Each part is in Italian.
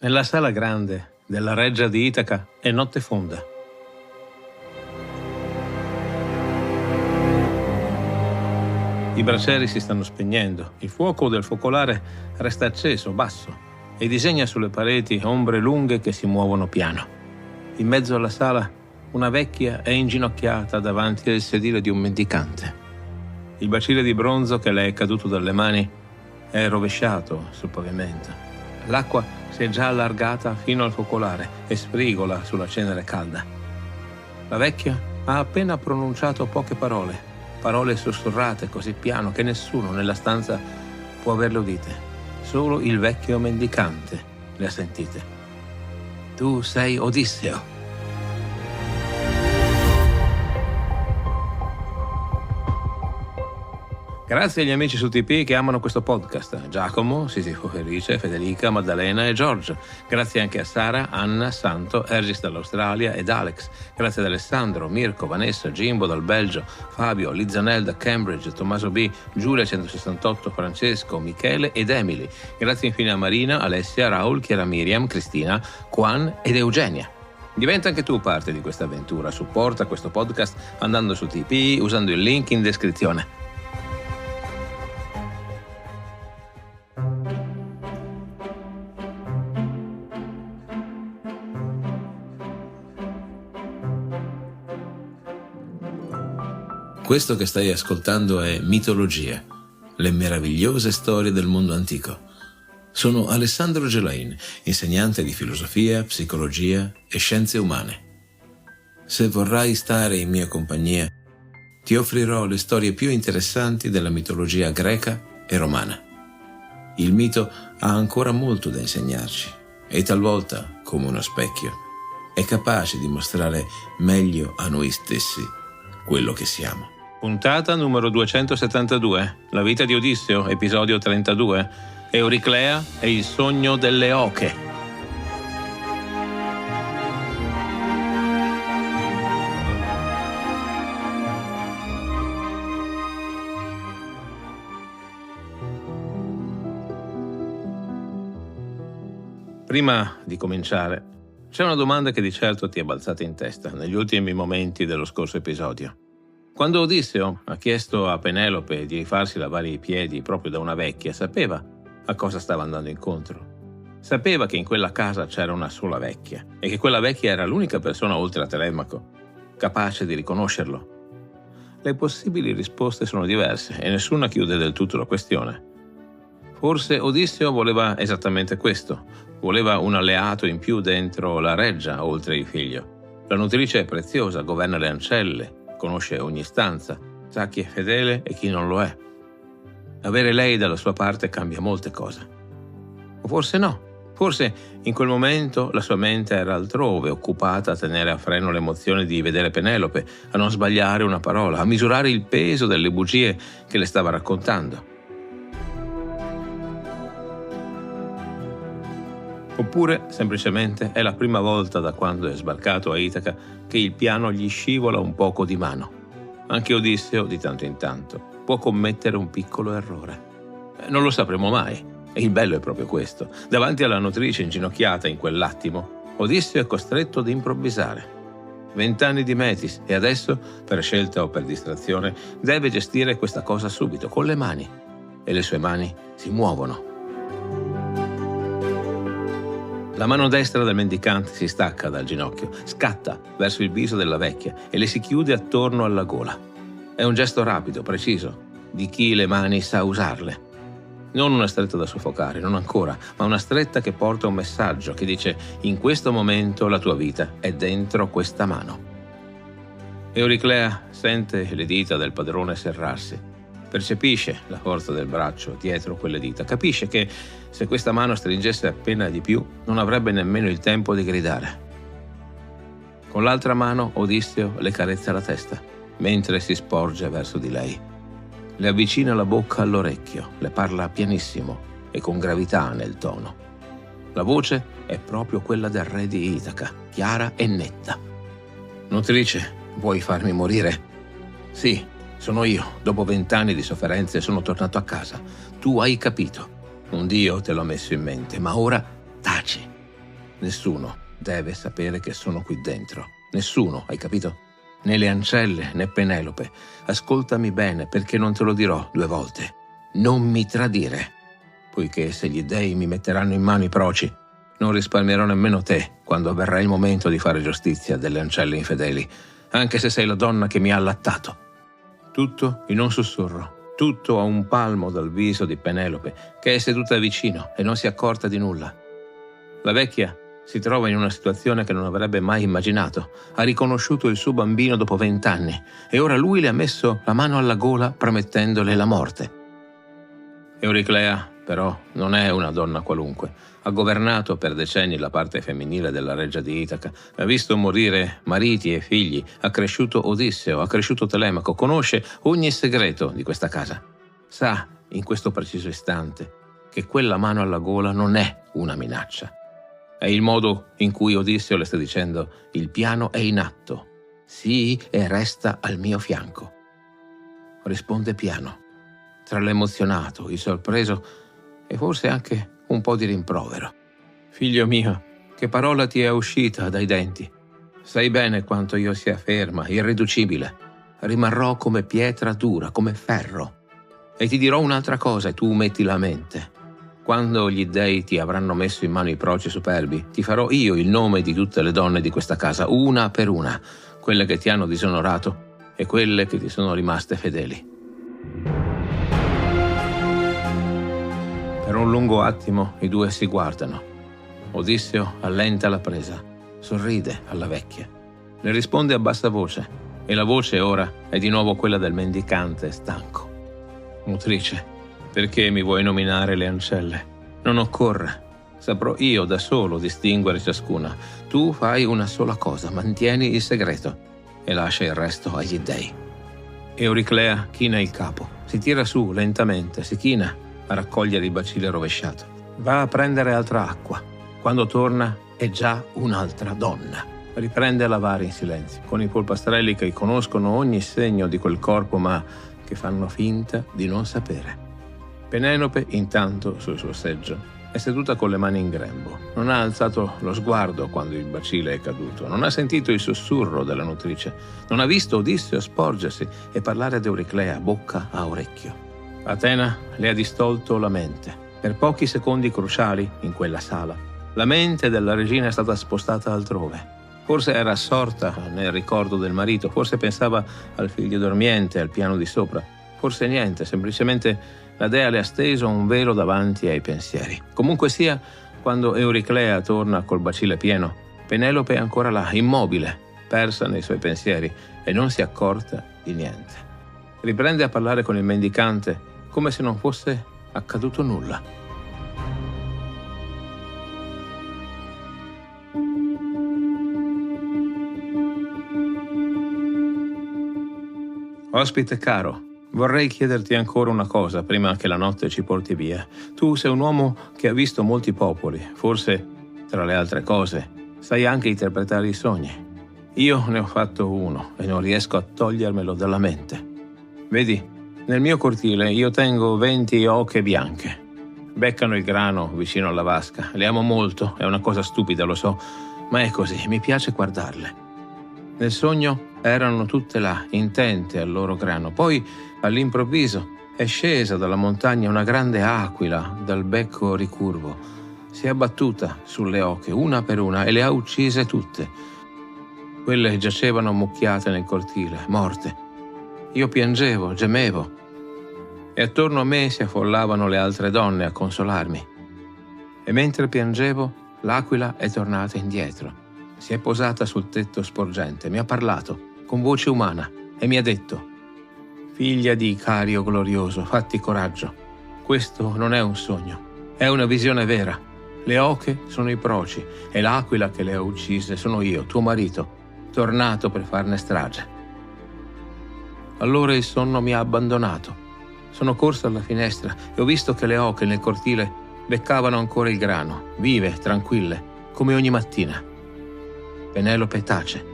Nella sala grande della reggia di Itaca è notte fonda. I bracieri si stanno spegnendo, il fuoco del focolare resta acceso, basso, e disegna sulle pareti ombre lunghe che si muovono piano. In mezzo alla sala una vecchia è inginocchiata davanti al sedile di un mendicante. Il bacile di bronzo che le è caduto dalle mani è rovesciato sul pavimento. L'acqua si è già allargata fino al focolare e sfrigola sulla cenere calda. La vecchia ha appena pronunciato poche parole sussurrate così piano che nessuno nella stanza può averle udite. Solo il vecchio mendicante le ha sentite. Tu sei Odisseo. Grazie agli amici su TP che amano questo podcast: Giacomo, Sisifo Felice, Federica, Maddalena e Giorgio. Grazie anche a Sara, Anna, Santo, Ergis dall'Australia ed Alex. Grazie ad Alessandro, Mirko, Vanessa, Jimbo dal Belgio, Fabio, Lizanel da Cambridge, Tommaso B, Giulia 168, Francesco, Michele ed Emily. Grazie infine a Marina, Alessia, Raul, Chiara Miriam, Cristina, Juan ed Eugenia. Diventa anche tu parte di questa avventura. Supporta questo podcast andando su TP usando il link in descrizione. Questo che stai ascoltando è Mitologia, le meravigliose storie del mondo antico. Sono Alessandro Gelain, insegnante di filosofia, psicologia e scienze umane. Se vorrai stare in mia compagnia, ti offrirò le storie più interessanti della mitologia greca e romana. Il mito ha ancora molto da insegnarci e talvolta, come uno specchio, è capace di mostrare meglio a noi stessi quello che siamo. Puntata numero 272, La vita di Odisseo, episodio 32, Euriclea e il sogno delle oche. Prima di cominciare, c'è una domanda che di certo ti è balzata in testa negli ultimi momenti dello scorso episodio. Quando Odisseo ha chiesto a Penelope di farsi lavare i piedi proprio da una vecchia, sapeva a cosa stava andando incontro. Sapeva che in quella casa c'era una sola vecchia e che quella vecchia era l'unica persona oltre a Telemaco capace di riconoscerlo. Le possibili risposte sono diverse e nessuna chiude del tutto la questione. Forse Odisseo voleva esattamente questo. Voleva un alleato in più dentro la reggia oltre il figlio. La nutrice è preziosa, governa le ancelle, conosce ogni stanza, sa chi è fedele e chi non lo è. Avere lei dalla sua parte cambia molte cose. O forse no. Forse in quel momento la sua mente era altrove, occupata a tenere a freno l'emozione di vedere Penelope, a non sbagliare una parola, a misurare il peso delle bugie che le stava raccontando. Oppure, semplicemente, è la prima volta da quando è sbarcato a Itaca che il piano gli scivola un poco di mano. Anche Odisseo, di tanto in tanto, può commettere un piccolo errore. Non lo sapremo mai, e il bello è proprio questo. Davanti alla nutrice inginocchiata in quell'attimo, Odisseo è costretto ad improvvisare. 20 anni di Metis e adesso, per scelta o per distrazione, deve gestire questa cosa subito, con le mani. E le sue mani si muovono. La mano destra del mendicante si stacca dal ginocchio, scatta verso il viso della vecchia e le si chiude attorno alla gola. È un gesto rapido, preciso, di chi le mani sa usarle. Non una stretta da soffocare, non ancora, ma una stretta che porta un messaggio che dice: in questo momento la tua vita è dentro questa mano. Euriclea sente le dita del padrone serrarsi. Percepisce la forza del braccio dietro quelle dita. Capisce che se questa mano stringesse appena di più non avrebbe nemmeno il tempo di gridare. Con l'altra mano Odisseo le carezza la testa mentre si sporge verso di lei. Le avvicina la bocca all'orecchio, le parla pianissimo e con gravità nel tono. La voce è proprio quella del re di Itaca, chiara e netta. Nutrice, vuoi farmi morire? Sì. Sono io, dopo 20 anni di sofferenze, sono tornato a casa. Tu hai capito. Un Dio te l'ho messo in mente, ma ora taci. Nessuno deve sapere che sono qui dentro. Nessuno, hai capito? Né le ancelle né Penelope. Ascoltami bene, perché non te lo dirò 2 volte. Non mi tradire, poiché se gli dèi mi metteranno in mano i proci, non risparmierò nemmeno te quando verrà il momento di fare giustizia delle ancelle infedeli, anche se sei la donna che mi ha allattato. Tutto in un sussurro, tutto a un palmo dal viso di Penelope, che è seduta vicino e non si è accorta di nulla. La vecchia si trova in una situazione che non avrebbe mai immaginato. Ha riconosciuto il suo bambino dopo 20 anni e ora lui le ha messo la mano alla gola promettendole la morte. Euriclea, però, non è una donna qualunque. Ha governato per decenni la parte femminile della reggia di Itaca, ha visto morire mariti e figli, ha cresciuto Odisseo, ha cresciuto Telemaco, conosce ogni segreto di questa casa. Sa, in questo preciso istante, che quella mano alla gola non è una minaccia. È il modo in cui Odisseo le sta dicendo: il piano è in atto, sii e resta al mio fianco. Risponde piano, tra l'emozionato, il sorpreso e forse anche un po' di rimprovero. Figlio mio, che parola ti è uscita dai denti? Sai bene quanto io sia ferma, irriducibile. Rimarrò come pietra dura, come ferro. E ti dirò un'altra cosa e tu mettila a mente. Quando gli dèi ti avranno messo in mano i proci superbi, ti farò io il nome di tutte le donne di questa casa, una per una, quelle che ti hanno disonorato e quelle che ti sono rimaste fedeli. Per un lungo attimo i due si guardano. Odisseo allenta la presa, sorride alla vecchia, le risponde a bassa voce e la voce ora è di nuovo quella del mendicante stanco. Nutrice, perché mi vuoi nominare le ancelle? Non occorre, saprò io da solo distinguere ciascuna. Tu fai una sola cosa, mantieni il segreto e lascia il resto agli dèi. Euriclea china il capo, si tira su lentamente, si china a raccogliere il bacile rovesciato. Va a prendere altra acqua. Quando torna è già un'altra donna. Riprende a lavare in silenzio, con i polpastrelli che conoscono ogni segno di quel corpo ma che fanno finta di non sapere. Penelope, intanto, sul suo seggio, è seduta con le mani in grembo. Non ha alzato lo sguardo quando il bacile è caduto. Non ha sentito il sussurro della nutrice. Non ha visto Odisseo sporgersi e parlare ad Euriclea bocca a orecchio. Atena le ha distolto la mente. Per pochi secondi cruciali, in quella sala, la mente della regina è stata spostata altrove. Forse era assorta nel ricordo del marito, forse pensava al figlio dormiente, al piano di sopra. Forse niente, semplicemente la dea le ha steso un velo davanti ai pensieri. Comunque sia, quando Euriclea torna col bacile pieno, Penelope è ancora là, immobile, persa nei suoi pensieri e non si è accorta di niente. Riprende a parlare con il mendicante come se non fosse accaduto nulla. Ospite caro, vorrei chiederti ancora una cosa prima che la notte ci porti via. Tu sei un uomo che ha visto molti popoli, forse, tra le altre cose, sai anche interpretare i sogni. Io ne ho fatto uno e non riesco a togliermelo dalla mente. Vedi, nel mio cortile io tengo 20 oche bianche. Beccano il grano vicino alla vasca. Le amo molto, è una cosa stupida, lo so, ma è così, mi piace guardarle. Nel sogno erano tutte là, intente al loro grano. Poi, all'improvviso, è scesa dalla montagna una grande aquila dal becco ricurvo. Si è abbattuta sulle oche, una per una, e le ha uccise tutte. Quelle giacevano ammucchiate nel cortile, morte. Io piangevo, gemevo, e attorno a me si affollavano le altre donne a consolarmi. E mentre piangevo, l'aquila è tornata indietro. Si è posata sul tetto sporgente, mi ha parlato, con voce umana, e mi ha detto: «Figlia di Icario glorioso, fatti coraggio. Questo non è un sogno, è una visione vera. Le oche sono i proci, e l'aquila che le ha uccise sono io, tuo marito, tornato per farne strage». Allora il sonno mi ha abbandonato. Sono corso alla finestra e ho visto che le oche nel cortile beccavano ancora il grano, vive, tranquille, come ogni mattina. Penelope tace.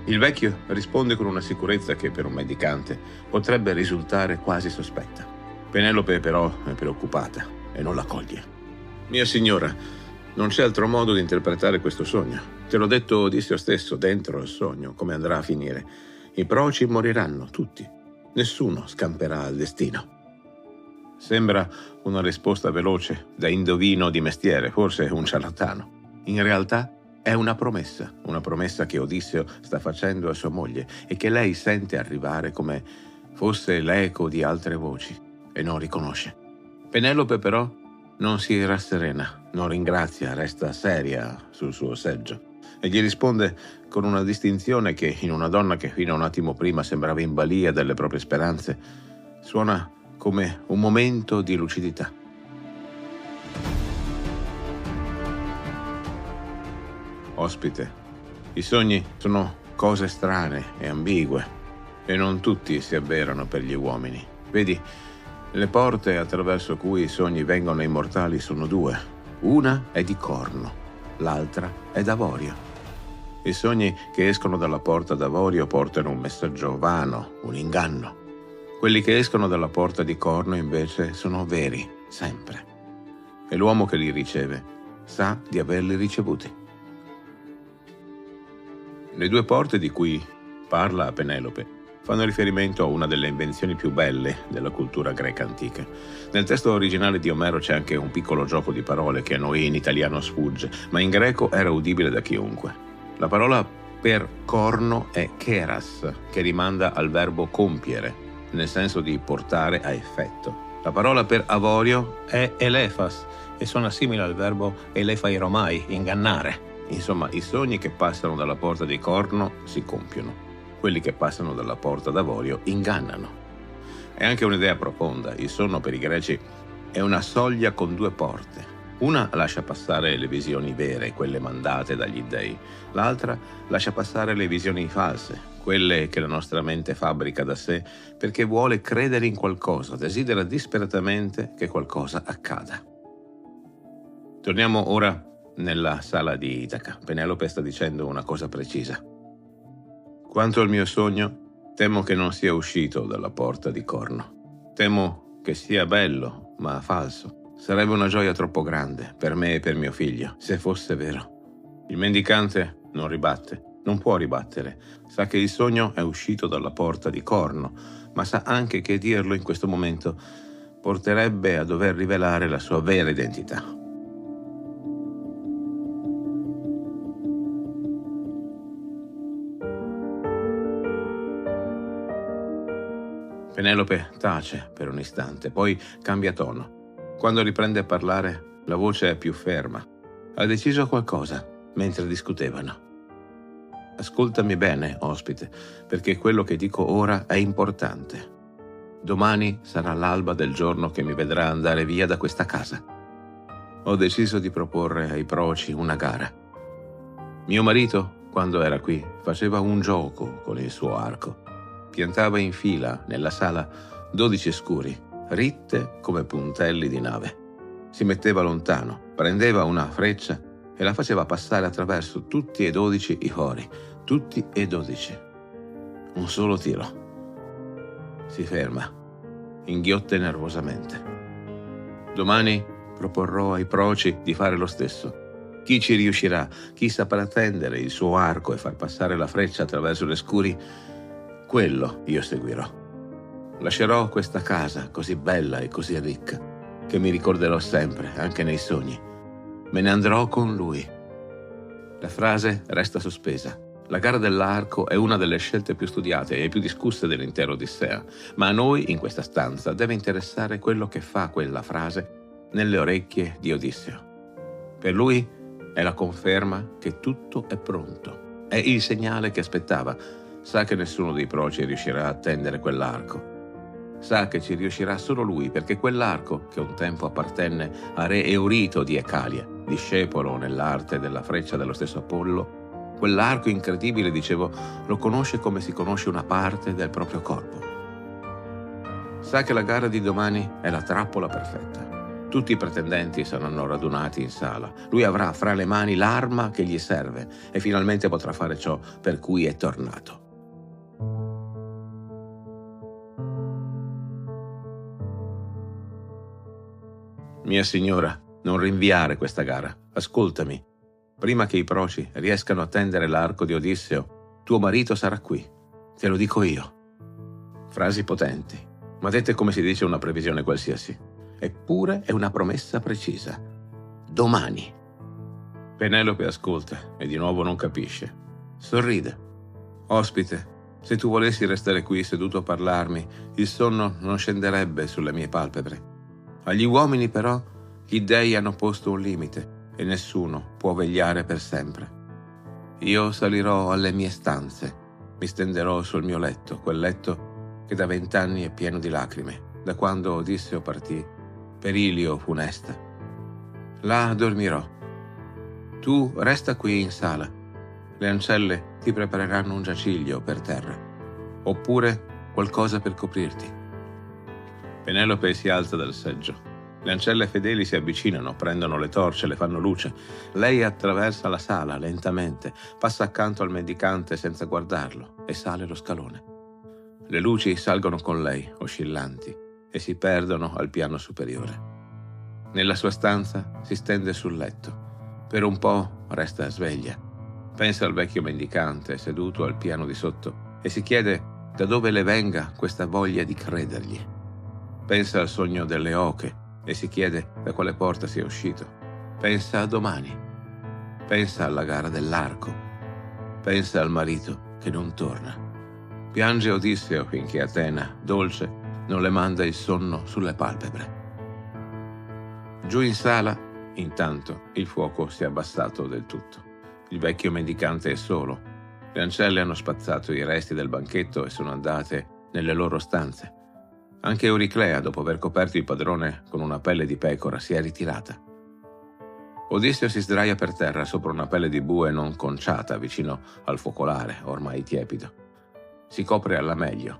Il vecchio risponde con una sicurezza che per un mendicante potrebbe risultare quasi sospetta. Penelope però è preoccupata e non la coglie. «Mia signora, Non c'è altro modo di interpretare questo sogno. Te l'ho detto Odisseo stesso, dentro il sogno, come andrà a finire. I proci moriranno, tutti. Nessuno scamperà al destino. Sembra una risposta veloce, da indovino di mestiere, forse un ciarlatano. In realtà è una promessa che Odisseo sta facendo a sua moglie e che lei sente arrivare come fosse l'eco di altre voci e non riconosce. Penelope però non si rasserena, non ringrazia, resta seria sul suo seggio e gli risponde con una distinzione che in una donna che fino a un attimo prima sembrava in balia delle proprie speranze suona come un momento di lucidità. Ospite, i sogni sono cose strane e ambigue e non tutti si avverano per gli uomini. Vedi, le porte attraverso cui i sogni vengono immortali sono due. Una è di corno, l'altra è d'avorio. I sogni che escono dalla porta d'avorio portano un messaggio vano, un inganno. Quelli che escono dalla porta di corno invece sono veri, sempre. E l'uomo che li riceve sa di averli ricevuti. Le due porte di cui parla Penelope fanno riferimento a una delle invenzioni più belle della cultura greca antica. Nel testo originale di Omero c'è anche un piccolo gioco di parole che a noi in italiano sfugge, ma in greco era udibile da chiunque. La parola per corno è keras, che rimanda al verbo compiere, nel senso di portare a effetto. La parola per avorio è elephas e suona simile al verbo elefairomai, ingannare. Insomma, i sogni che passano dalla porta di corno si compiono. Quelli che passano dalla porta d'avorio ingannano. È anche un'idea profonda. Il sonno per i greci è una soglia con due porte. Una lascia passare le visioni vere, quelle mandate dagli dèi. L'altra lascia passare le visioni false, quelle che la nostra mente fabbrica da sé perché vuole credere in qualcosa, desidera disperatamente che qualcosa accada. Torniamo ora nella sala di Itaca. Penelope sta dicendo una cosa precisa. Quanto al mio sogno, temo che non sia uscito dalla porta di corno. Temo che sia bello, ma falso. Sarebbe una gioia troppo grande per me e per mio figlio, se fosse vero. Il mendicante non ribatte, non può ribattere. Sa che il sogno è uscito dalla porta di corno, ma sa anche che dirlo in questo momento porterebbe a dover rivelare la sua vera identità. Penelope tace per un istante, poi cambia tono. Quando riprende a parlare, la voce è più ferma. Ha deciso qualcosa mentre discutevano. Ascoltami bene, ospite, perché quello che dico ora è importante. Domani sarà l'alba del giorno che mi vedrà andare via da questa casa. Ho deciso di proporre ai proci una gara. Mio marito, quando era qui, faceva un gioco con il suo arco. Piantava in fila nella sala 12 scuri, ritte come puntelli di nave. Si metteva lontano, prendeva una freccia e la faceva passare attraverso tutti e 12 i fori, tutti e 12. Un solo tiro. Si ferma, inghiotte nervosamente. Domani proporrò ai proci di fare lo stesso. Chi ci riuscirà, chi saprà tendere il suo arco e far passare la freccia attraverso le scuri, quello io seguirò. Lascerò questa casa così bella e così ricca che mi ricorderò sempre, anche nei sogni. Me ne andrò con lui. La frase resta sospesa. La gara dell'arco è una delle scelte più studiate e più discusse dell'intero Odissea, ma a noi in questa stanza deve interessare quello che fa quella frase nelle orecchie di Odisseo. Per lui è la conferma che tutto è pronto. È il segnale che aspettava. Sa che nessuno dei proci riuscirà a tendere quell'arco. Sa che ci riuscirà solo lui, perché quell'arco, che un tempo appartenne a re Eurito di Ecalia, discepolo nell'arte della freccia dello stesso Apollo, quell'arco incredibile, dicevo, lo conosce come si conosce una parte del proprio corpo. Sa che la gara di domani è la trappola perfetta. Tutti i pretendenti saranno radunati in sala. Lui avrà fra le mani l'arma che gli serve e finalmente potrà fare ciò per cui è tornato. Mia signora, non rinviare questa gara. Ascoltami. Prima che i proci riescano a tendere l'arco di Odisseo, tuo marito sarà qui. Te lo dico io. Frasi potenti, ma dette come si dice una previsione qualsiasi. Eppure è una promessa precisa. Domani. Penelope ascolta e di nuovo non capisce. Sorride. Ospite, se tu volessi restare qui seduto a parlarmi, il sonno non scenderebbe sulle mie palpebre. Agli uomini, però, gli dèi hanno posto un limite e nessuno può vegliare per sempre. Io salirò alle mie stanze, mi stenderò sul mio letto, quel letto che da 20 anni è pieno di lacrime, da quando Odisseo partì per Ilio funesta. Là dormirò. Tu resta qui in sala. Le ancelle ti prepareranno un giaciglio per terra, oppure qualcosa per coprirti. Penelope si alza dal seggio. Le ancelle fedeli si avvicinano, prendono le torce, le fanno luce. Lei attraversa la sala lentamente, passa accanto al mendicante senza guardarlo e sale lo scalone. Le luci salgono con lei, oscillanti, e si perdono al piano superiore. Nella sua stanza si stende sul letto. Per un po' resta sveglia. Pensa al vecchio mendicante seduto al piano di sotto e si chiede da dove le venga questa voglia di credergli. Pensa al sogno delle oche e si chiede da quale porta sia uscito. Pensa a domani. Pensa alla gara dell'arco. Pensa al marito che non torna. Piange Odisseo finché Atena, dolce, non le manda il sonno sulle palpebre. Giù in sala, intanto, il fuoco si è abbassato del tutto. Il vecchio mendicante è solo. Le ancelle hanno spazzato i resti del banchetto e sono andate nelle loro stanze. Anche Euriclea, dopo aver coperto il padrone con una pelle di pecora, si è ritirata. Odisseo si sdraia per terra sopra una pelle di bue non conciata vicino al focolare, ormai tiepido. Si copre alla meglio.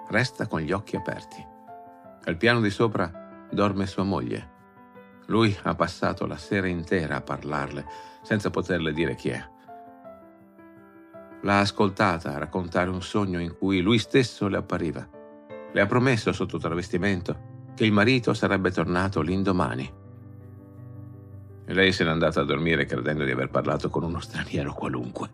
Resta con gli occhi aperti. Al piano di sopra dorme sua moglie. Lui ha passato la sera intera a parlarle, senza poterle dire chi è. L'ha ascoltata raccontare un sogno in cui lui stesso le appariva. Le ha promesso sotto travestimento che il marito sarebbe tornato l'indomani. E lei se n'è andata a dormire credendo di aver parlato con uno straniero qualunque.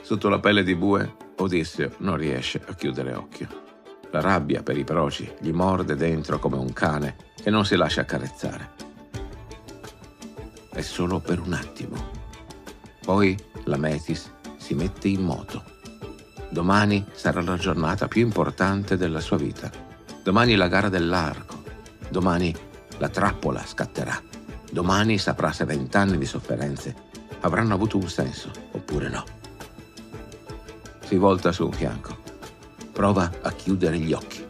Sotto la pelle di bue, Odisseo non riesce a chiudere occhio. La rabbia per i proci gli morde dentro come un cane che non si lascia accarezzare. È solo per un attimo. Poi la Metis si mette in moto. Domani sarà la giornata più importante della sua vita. Domani la gara dell'arco. Domani la trappola scatterà. Domani saprà se 20 anni di sofferenze avranno avuto un senso oppure no. Si volta su un fianco. Prova a chiudere gli occhi.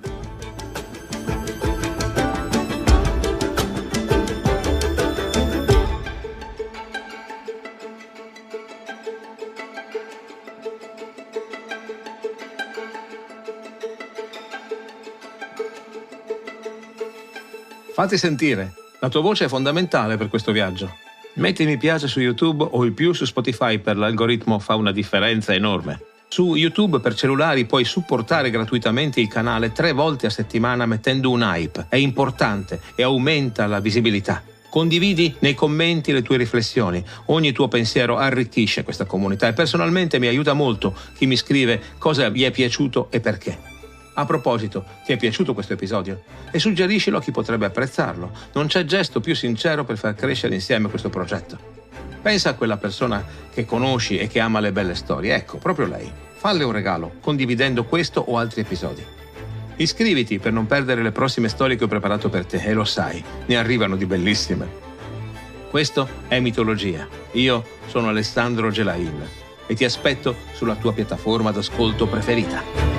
Fatti sentire, la tua voce è fondamentale per questo viaggio. Metti mi piace su YouTube o il più su Spotify per l'algoritmo fa una differenza enorme. Su YouTube per cellulari puoi supportare gratuitamente il canale 3 volte a settimana mettendo un hype. È importante e aumenta la visibilità. Condividi nei commenti le tue riflessioni. Ogni tuo pensiero arricchisce questa comunità e personalmente mi aiuta molto chi mi scrive cosa gli è piaciuto e perché. A proposito, ti è piaciuto questo episodio? E suggeriscilo a chi potrebbe apprezzarlo. Non c'è gesto più sincero per far crescere insieme questo progetto. Pensa a quella persona che conosci e che ama le belle storie. Ecco, proprio lei. Falle un regalo, condividendo questo o altri episodi. Iscriviti per non perdere le prossime storie che ho preparato per te, e lo sai, ne arrivano di bellissime. Questo è Mitologia. Io sono Alessandro Gelain e ti aspetto sulla tua piattaforma d'ascolto preferita.